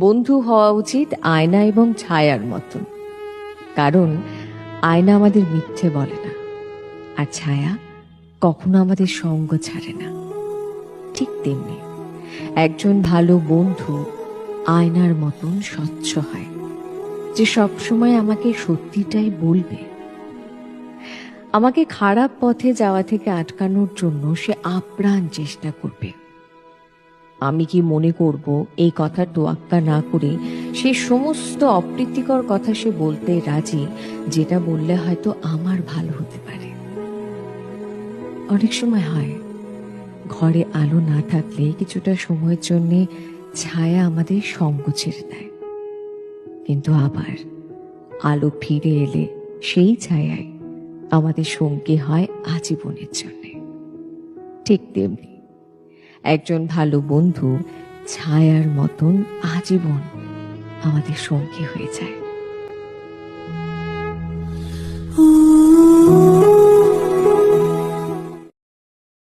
বন্ধু হওয়া উচিত আয়না এবং ছায়ার মতন। কারণ আয়না আমাদের মিথ্যে বলে না, আর ছায়া কখনো আমাদের সঙ্গ ছাড়ে না। ঠিক তেমনি একজন ভালো বন্ধু আয়নার মতন স্বচ্ছ হয়, যে সবসময় আমাকে সত্যিটাই বলবে। আমাকে খারাপ পথে যাওয়া থেকে আটকানোর জন্য সে আপ্রাণ চেষ্টা করবে। আমি কি মনে করব এই কথার তোয়াক্কা না করে সে সমস্ত অপ্রীতিকর কথা সে বলতে রাজি, যেটা বললে হয়তো আমার ভালো হতে পারে। অনেক সময় হয় ঘরে আলো না থাকলে কিছুটা সময়ের জন্য ছায়া আমাদের সঙ্গ ছেড়ে দেয়, কিন্তু আবার আলো ফিরে এলে সেই ছায়ায় আমাদের সঙ্গী হয় আজীবনের জন্য। ঠিক তেমনি একজন ভালো বন্ধু ছায়ার মতন আজীবন আমাদের সঙ্গী হয়ে যায়।